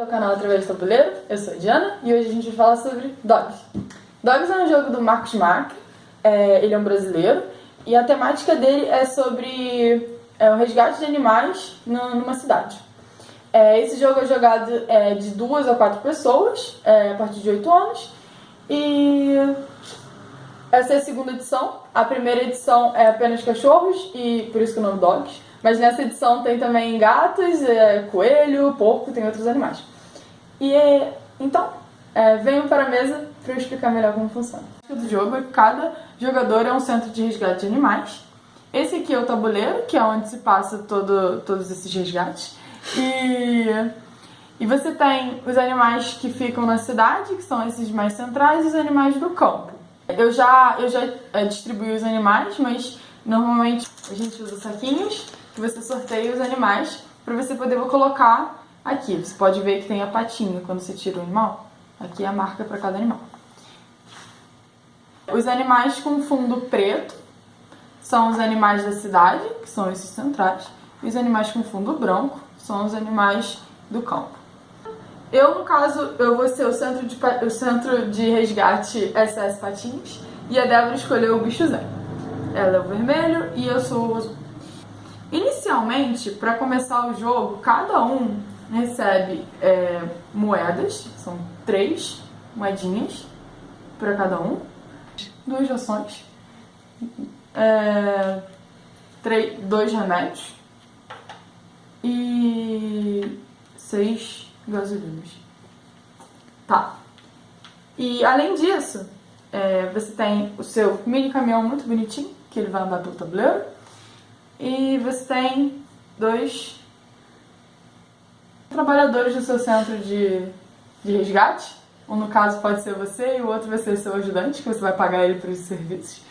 No canal Através do Tabuleiro, eu sou a Diana e hoje a gente vai falar sobre Dogs. Dogs é um jogo do Marcos Mack, ele é um brasileiro e a temática dele é sobre o resgate de animais numa cidade. Esse jogo é jogado de 2 a 4 pessoas, a partir de 8 anos, e essa é a segunda edição. A primeira edição é apenas cachorros, e por isso que o nome Dogs, mas nessa edição tem também gatos, coelho, porco, tem outros animais. Então, venham para a mesa para eu explicar melhor como funciona. O do jogo é que cada jogador é um centro de resgate de animais. Esse aqui é o tabuleiro, que é onde se passa todos esses resgates. E você tem os animais que ficam na cidade, que são esses mais centrais, e os animais do campo. Eu já distribuí os animais, mas normalmente a gente usa saquinhos que você sorteia os animais para você poder colocar aqui. Você pode ver que tem a patinha quando você tira o animal. Aqui é a marca para cada animal. Os animais com fundo preto são os animais da cidade, que são esses centrais. E os animais com fundo branco são os animais do campo. Eu, no caso, eu vou ser o centro de resgate SS Patinhos. E a Débora escolheu o bicho Zé. Ela é o vermelho e eu sou o azul. Inicialmente, para começar o jogo, cada um recebe moedas. São 3 moedinhas para cada um. 2 rações. 2 remédios. E 6 gasolinas. Tá. E além disso, você tem o seu mini caminhão muito bonitinho, que ele vai andar pelo tabuleiro. E você tem 2 trabalhadores do seu centro de resgate. Um, no caso, pode ser você e o outro vai ser seu ajudante, que você vai pagar ele pelos serviços.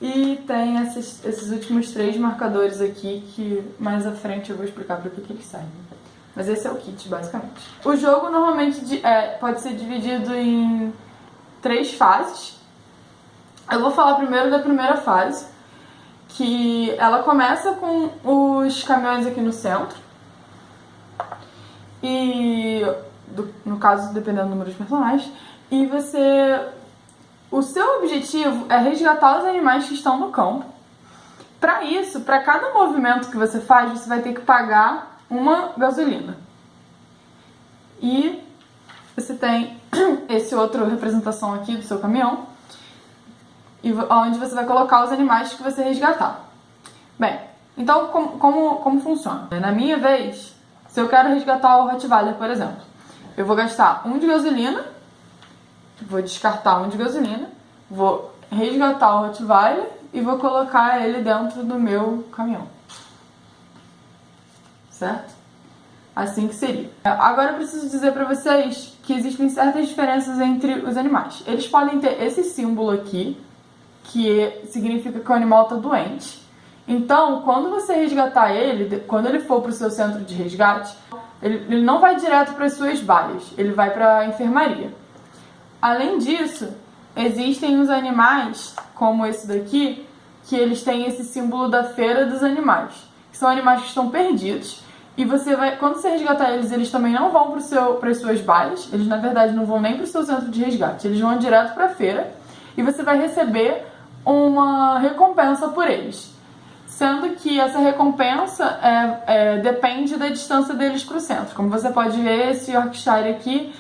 E tem esses últimos 3 marcadores aqui, que mais à frente eu vou explicar para que eles servem. Mas esse é o kit, basicamente. O jogo normalmente pode ser dividido em 3 fases. Eu vou falar primeiro da primeira fase, que ela começa com os caminhões aqui no centro. E, no caso, dependendo do número de personagens. E o seu objetivo é resgatar os animais que estão no campo. Para isso, para cada movimento que você faz, você vai ter que pagar uma gasolina. E você tem esse outro representação aqui do seu caminhão, onde você vai colocar os animais que você resgatar. Bem, então como funciona? Na minha vez, se eu quero resgatar o Rottweiler, por exemplo, eu vou gastar 1 de gasolina, vou descartar 1 de gasolina, vou resgatar o Rottweiler e vou colocar ele dentro do meu caminhão. Certo? Assim que seria. Agora eu preciso dizer pra vocês que existem certas diferenças entre os animais. Eles podem ter esse símbolo aqui, que significa que o animal está doente. Então, quando você resgatar ele, quando ele for para o seu centro de resgate, ele não vai direto para as suas baias, ele vai para a enfermaria. Além disso, existem os animais, como esse daqui, que eles têm esse símbolo da feira dos animais. Que são animais que estão perdidos. E quando você resgatar eles, eles também não vão para as suas baias. Eles, na verdade, não vão nem para o seu centro de resgate. Eles vão direto para a feira. E você vai receber uma recompensa por eles. Sendo que essa recompensa depende da distância deles para o centro. Como você pode ver, esse Yorkshire aqui,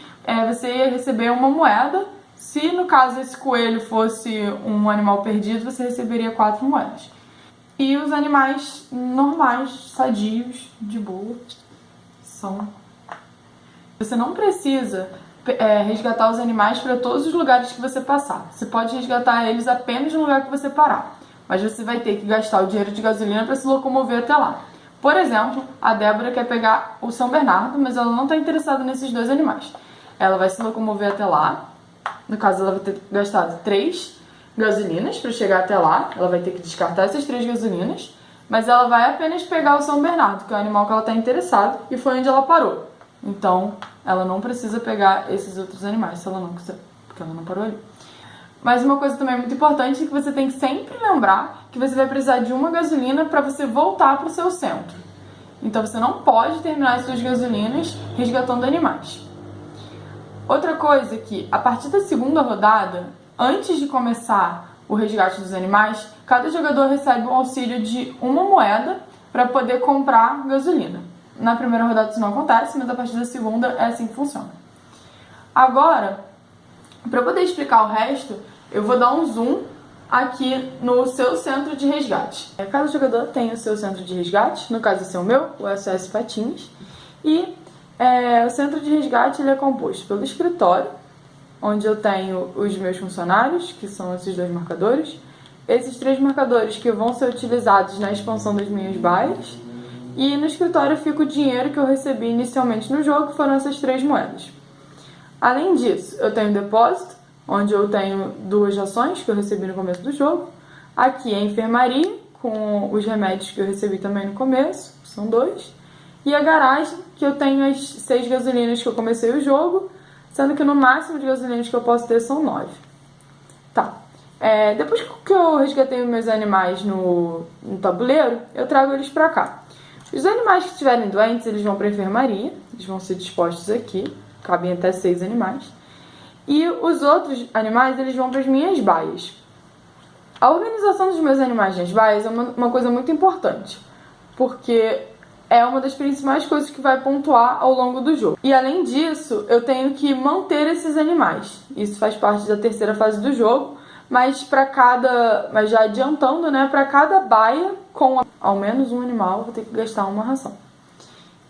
você ia receber uma moeda. Se, no caso, esse coelho fosse um animal perdido, você receberia 4 moedas. E os animais normais, sadios, de boa, Você não precisa resgatar os animais para todos os lugares que você passar. Você pode resgatar eles apenas no lugar que você parar. Mas você vai ter que gastar o dinheiro de gasolina para se locomover até lá. Por exemplo, a Débora quer pegar o São Bernardo, mas ela não está interessada nesses 2 animais. Ela vai se locomover até lá. No caso, ela vai ter gastado 3 gasolinas para chegar até lá. Ela vai ter que descartar essas 3 gasolinas. Mas ela vai apenas pegar o São Bernardo, que é o animal que ela está interessada, e foi onde ela parou. Então, ela não precisa pegar esses outros animais, se ela não quiser, porque ela não parou ali. Mas uma coisa também muito importante é que você tem que sempre lembrar que você vai precisar de uma gasolina para você voltar para o seu centro. Então você não pode terminar as suas gasolinas resgatando animais. Outra coisa é que, a partir da segunda rodada, antes de começar o resgate dos animais, cada jogador recebe um auxílio de uma moeda para poder comprar gasolina. Na primeira rodada isso não acontece, mas a partir da segunda é assim que funciona. Agora, para poder explicar o resto, eu vou dar um zoom aqui no seu centro de resgate. Cada jogador tem o seu centro de resgate, no caso esse é o meu, o SOS Patins, e o centro de resgate ele é composto pelo escritório, onde eu tenho os meus funcionários, que são esses 2 marcadores, esses 3 marcadores que vão ser utilizados na expansão das minhas baias, e no escritório fica o dinheiro que eu recebi inicialmente no jogo, foram essas 3 moedas. Além disso, eu tenho o depósito, onde eu tenho 2 ações que eu recebi no começo do jogo. Aqui é a enfermaria, com os remédios que eu recebi também no começo, são 2. E a garagem, que eu tenho as 6 gasolinas que eu comecei o jogo, sendo que no máximo de gasolinas que eu posso ter são 9. Tá. Depois que eu resgatei os meus animais no tabuleiro, eu trago eles pra cá. Os animais que estiverem doentes, eles vão pra enfermaria, eles vão ser dispostos aqui, cabem até 6 animais. E os outros animais, eles vão para as minhas baias. A organização dos meus animais nas baias é uma coisa muito importante, porque é uma das principais coisas que vai pontuar ao longo do jogo. E além disso, eu tenho que manter esses animais. Isso faz parte da terceira fase do jogo, mas já adiantando, né, para cada baia com ao menos um animal, vou ter que gastar uma ração.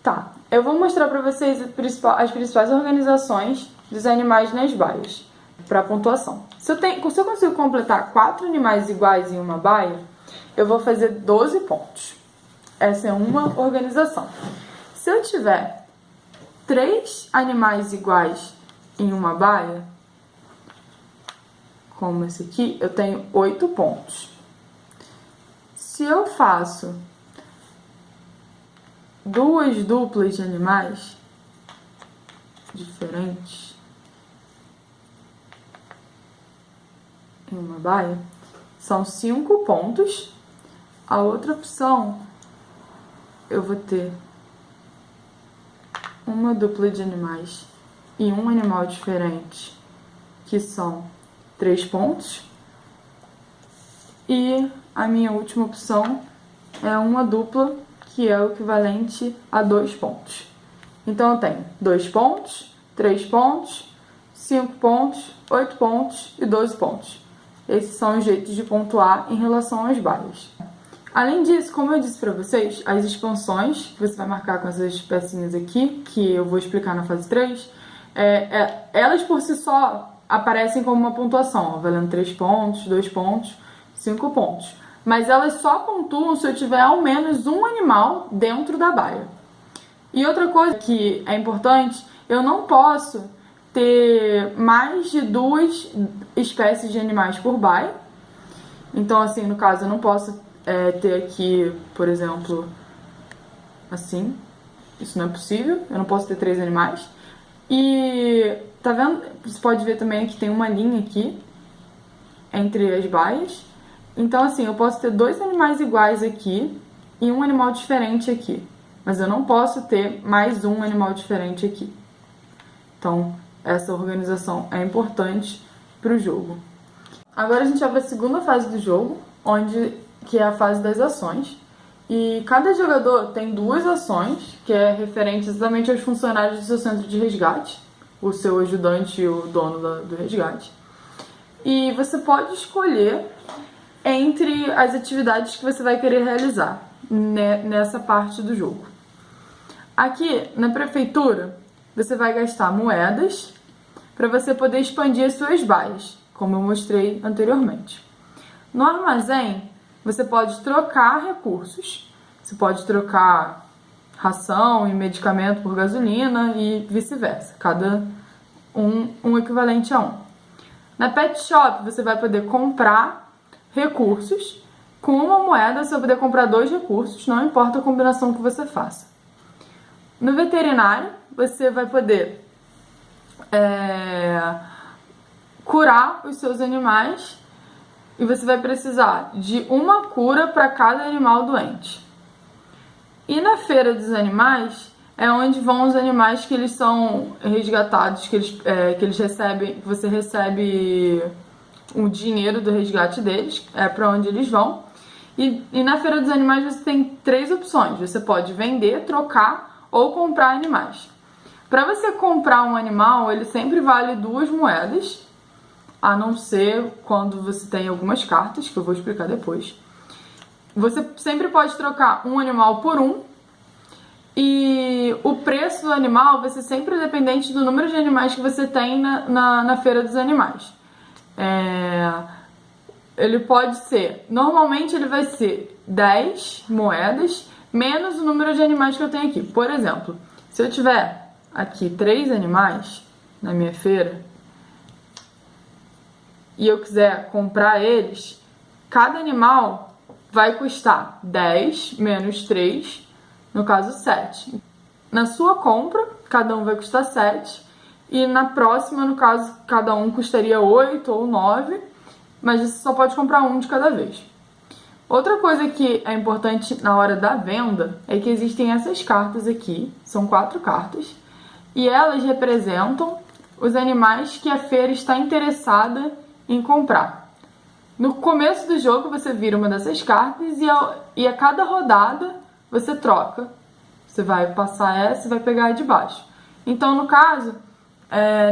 Tá, eu vou mostrar para vocês as principais organizações dos animais nas baias, para pontuação. Se eu consigo completar 4 animais iguais em uma baia, eu vou fazer 12 pontos. Essa é uma organização. Se eu tiver 3 animais iguais em uma baia, como esse aqui, eu tenho 8 pontos. Se eu faço 2 duplas de animais diferentes em uma baia, são 5 pontos. A outra opção, eu vou ter uma dupla de animais e um animal diferente, que são 3 pontos. E a minha última opção é uma dupla, que é o equivalente a 2 pontos. Então eu tenho 2 pontos, 3 pontos, 5 pontos, 8 pontos e 12 pontos. Esses são os jeitos de pontuar em relação às baias. Além disso, como eu disse para vocês, as expansões, que você vai marcar com essas pecinhas aqui, que eu vou explicar na fase 3, elas por si só aparecem como uma pontuação, ó, valendo 3 pontos, 2 pontos, 5 pontos. Mas elas só pontuam se eu tiver ao menos um animal dentro da baia. E outra coisa que é importante, eu não posso ter mais de 2 espécies de animais por baia. Então, assim, no caso, eu não posso ter aqui, por exemplo, assim. Isso não é possível. Eu não posso ter 3 animais. E, tá vendo? Você pode ver também que tem uma linha aqui entre as baias. Então, assim, eu posso ter 2 animais iguais aqui e um animal diferente aqui. Mas eu não posso ter mais um animal diferente aqui. Então, essa organização é importante para o jogo. Agora a gente vai para a segunda fase do jogo, que é a fase das ações. E cada jogador tem 2 ações, que é referente exatamente aos funcionários do seu centro de resgate, o seu ajudante e o dono do resgate. E você pode escolher entre as atividades que você vai querer realizar nessa parte do jogo. Aqui na prefeitura, você vai gastar moedas para você poder expandir as suas baias, como eu mostrei anteriormente. No armazém, você pode trocar recursos. Você pode trocar ração e medicamento por gasolina e vice-versa. Cada um equivalente a um. Na pet shop, você vai poder comprar recursos. Com uma moeda, você vai poder comprar 2 recursos, não importa a combinação que você faça. No veterinário, você vai poder curar os seus animais e você vai precisar de uma cura para cada animal doente. E na feira dos animais é onde vão os animais que eles são resgatados, que eles recebem, que você recebe o dinheiro do resgate deles, é para onde eles vão. E na feira dos animais você tem 3 opções: você pode vender, trocar ou comprar animais. Para você comprar um animal, ele sempre vale 2 moedas, a não ser quando você tem algumas cartas, que eu vou explicar depois. Você sempre pode trocar um animal por um, e o preço do animal vai ser sempre dependente do número de animais que você tem na feira dos animais. Ele pode ser, normalmente ele vai ser 10 moedas, menos o número de animais que eu tenho aqui. Por exemplo, se eu tiver aqui 3 animais na minha feira, e eu quiser comprar eles, cada animal vai custar 10 menos 3, no caso 7. Na sua compra, cada um vai custar 7, e na próxima, no caso, cada um custaria 8 ou 9, mas você só pode comprar um de cada vez. Outra coisa que é importante na hora da venda é que existem essas cartas aqui, são 4 cartas, e elas representam os animais que a feira está interessada em comprar. No começo do jogo você vira uma dessas cartas e a cada rodada você troca. Você vai passar essa e vai pegar a de baixo. Então, no caso,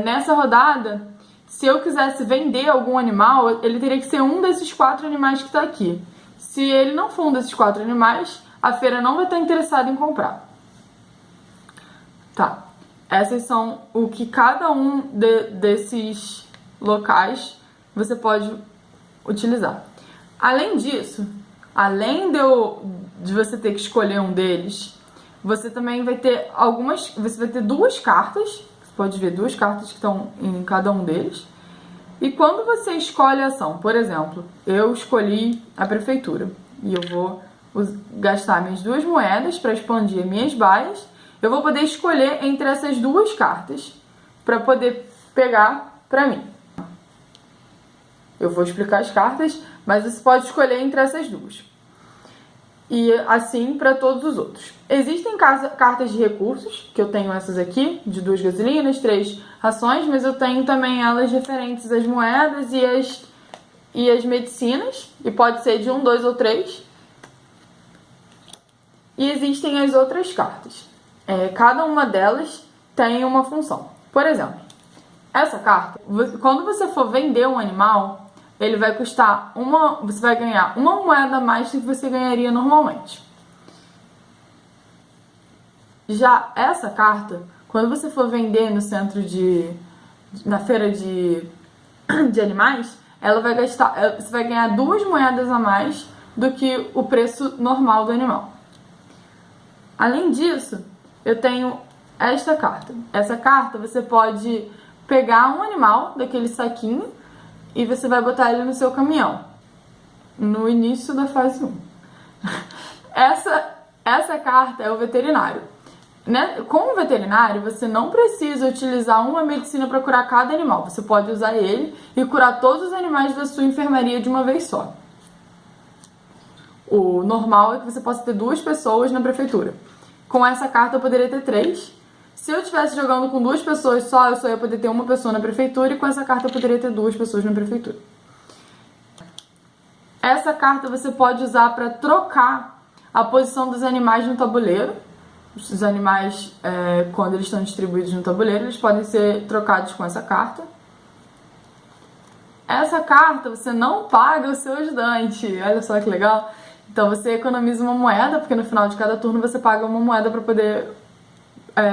nessa rodada, se eu quisesse vender algum animal, ele teria que ser um desses 4 animais que está aqui. Se ele não for um desses 4 animais, a feira não vai estar interessada em comprar. Tá. Essas são o que cada um desses locais você pode utilizar. Além disso, além de você ter que escolher um deles, você também vai ter você vai ter 2 cartas. Você pode ver 2 cartas que estão em cada um deles. E quando você escolhe a ação, por exemplo, eu escolhi a prefeitura e eu vou gastar minhas 2 moedas para expandir minhas baias, eu vou poder escolher entre essas 2 cartas para poder pegar para mim. Eu vou explicar as cartas, mas você pode escolher entre essas 2. E assim para todos os outros. Existem cartas de recursos, que eu tenho essas aqui, de 2 gasolinas, 3 rações, mas eu tenho também elas referentes às moedas e às medicinas, e pode ser de 1, 2 ou 3. E existem as outras cartas. Cada uma delas tem uma função. Por exemplo, essa carta, quando você for vender um animal, ele vai custar você vai ganhar 1 moeda a mais do que você ganharia normalmente. Já essa carta, quando você for vender no centro na feira de animais, você vai ganhar 2 moedas a mais do que o preço normal do animal. Além disso, eu tenho esta carta. Essa carta você pode pegar um animal daquele saquinho e você vai botar ele no seu caminhão, no início da fase 1. Essa carta é o veterinário. Com o veterinário, você não precisa utilizar uma medicina para curar cada animal. Você pode usar ele e curar todos os animais da sua enfermaria de uma vez só. O normal é que você possa ter 2 pessoas na prefeitura. Com essa carta eu poderia ter 3. Se eu estivesse jogando com 2 pessoas só, eu só ia poder ter 1 pessoa na prefeitura, e com essa carta eu poderia ter 2 pessoas na prefeitura. Essa carta você pode usar para trocar a posição dos animais no tabuleiro. Os animais, quando eles estão distribuídos no tabuleiro, eles podem ser trocados com essa carta. Essa carta você não paga o seu ajudante. Olha só que legal. Então você economiza uma moeda, porque no final de cada turno você paga uma moeda para poder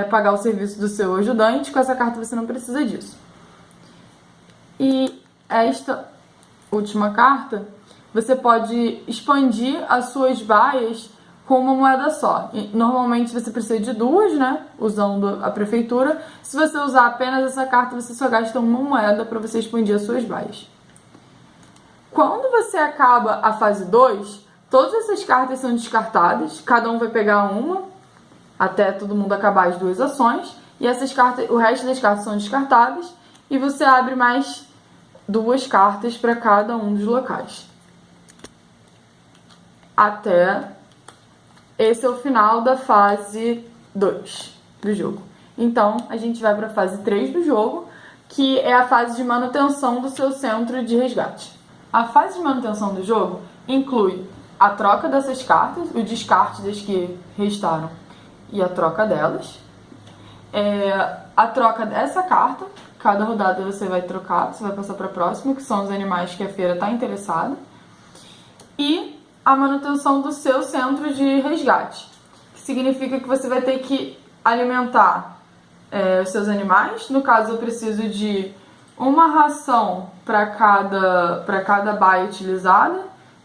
pagar o serviço do seu ajudante. Com essa carta você não precisa disso. E esta última carta, você pode expandir as suas baias com uma moeda só. E normalmente você precisa de 2, né? Usando a prefeitura. Se você usar apenas essa carta, você só gasta 1 moeda para você expandir as suas baias. Quando você acaba a fase 2, todas essas cartas são descartadas. Cada um vai pegar uma, até todo mundo acabar as 2 ações. E essas cartas, o resto das cartas são descartadas. E você abre mais 2 cartas para cada um dos locais. Até esse é o final da fase 2 do jogo. Então, a gente vai para a fase 3 do jogo, que é a fase de manutenção do seu centro de resgate. A fase de manutenção do jogo inclui a troca dessas cartas, o descarte das que restaram e a troca delas. A troca dessa carta, cada rodada você vai trocar, você vai passar para a próxima, que são os animais que a feira está interessada. E a manutenção do seu centro de resgate, que significa que você vai ter que alimentar os seus animais. No caso, eu preciso de uma ração para cada baia utilizada.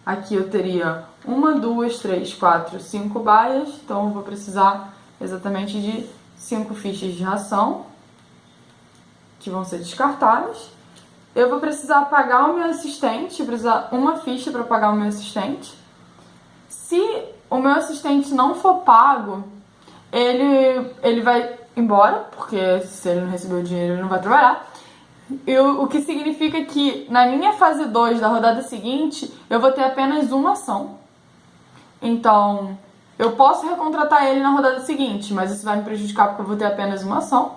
Aqui eu teria 1, 2, 3, 4, 5 baias, então eu vou precisar exatamente de 5 fichas de ração, que vão ser descartadas. Eu vou precisar pagar o meu assistente, precisar uma ficha para pagar o meu assistente. Se o meu assistente não for pago, ele vai embora, porque se ele não recebeu o dinheiro, ele não vai trabalhar. O que significa que na minha fase 2 da rodada seguinte, eu vou ter apenas uma ação. Então, eu posso recontratar ele na rodada seguinte, mas isso vai me prejudicar porque eu vou ter apenas uma ação.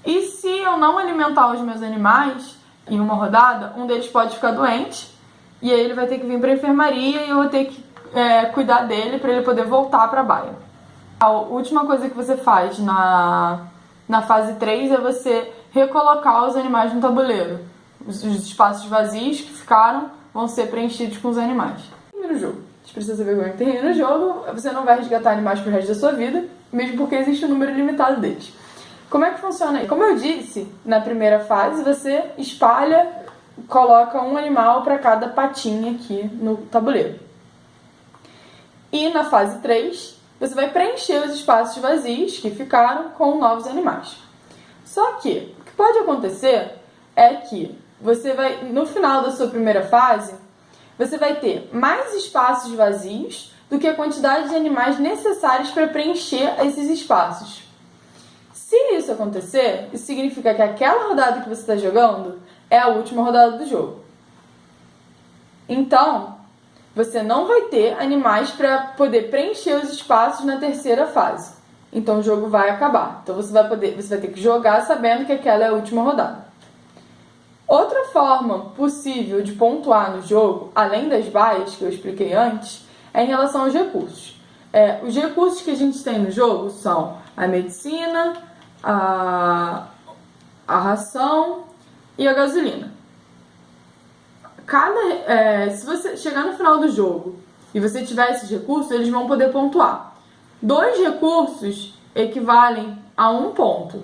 E se eu não alimentar os meus animais em uma rodada, um deles pode ficar doente, e aí ele vai ter que vir para a enfermaria e eu vou ter que cuidar dele para ele poder voltar para a baia. A última coisa que você faz na fase 3 é você recolocar os animais no tabuleiro. Os espaços vazios que ficaram vão ser preenchidos com os animais. Primeiro jogo. A gente precisa saber como é que termina no jogo. Você não vai resgatar animais pro resto da sua vida, mesmo porque existe um número limitado deles. Como é que funciona? Como eu disse, na primeira fase você espalha, coloca um animal para cada patinha aqui no tabuleiro. E na fase 3, você vai preencher os espaços vazios que ficaram com novos animais. Só que o que pode acontecer é que você vai, no final da sua primeira fase, você vai ter mais espaços vazios do que a quantidade de animais necessários para preencher esses espaços. Se isso acontecer, isso significa que aquela rodada que você está jogando é a última rodada do jogo. Então, você não vai ter animais para poder preencher os espaços na terceira fase. Então o jogo vai acabar. Então você vai ter que jogar sabendo que aquela é a última rodada. Outra forma possível de pontuar no jogo, além das baias que eu expliquei antes, é em relação aos recursos. Os recursos que a gente tem no jogo são a medicina, a ração e a gasolina. Se você chegar no final do jogo e você tiver esses recursos, eles vão poder pontuar. 2 recursos equivalem a 1 ponto.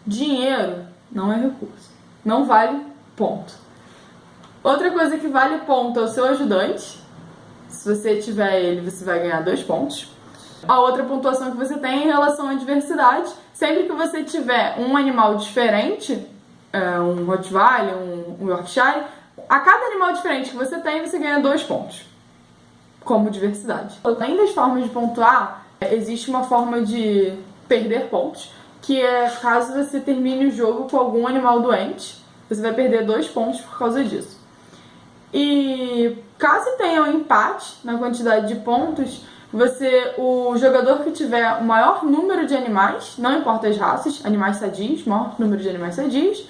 Dinheiro não é recurso, não vale ponto. Outra coisa que vale ponto é o seu ajudante. Se você tiver ele, você vai ganhar 2 pontos. A outra pontuação que você tem é em relação à diversidade. Sempre que você tiver um animal diferente, um Rottweiler, um Yorkshire, a cada animal diferente que você tem, você ganha 2 pontos, como diversidade. Além das formas de pontuar, existe uma forma de perder pontos, que é caso você termine o jogo com algum animal doente, você vai perder 2 pontos por causa disso. E caso tenha um empate na quantidade de pontos, o jogador que tiver o maior número de animais, não importa as raças, animais sadios, maior número de animais sadios,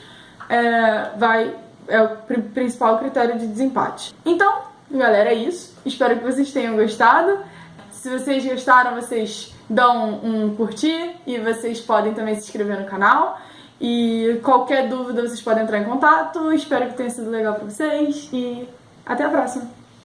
é o principal critério de desempate. Então, galera, é isso. Espero que vocês tenham gostado. Se vocês gostaram, vocês dão um curtir e vocês podem também se inscrever no canal. E qualquer dúvida, vocês podem entrar em contato. Espero que tenha sido legal para vocês e até a próxima!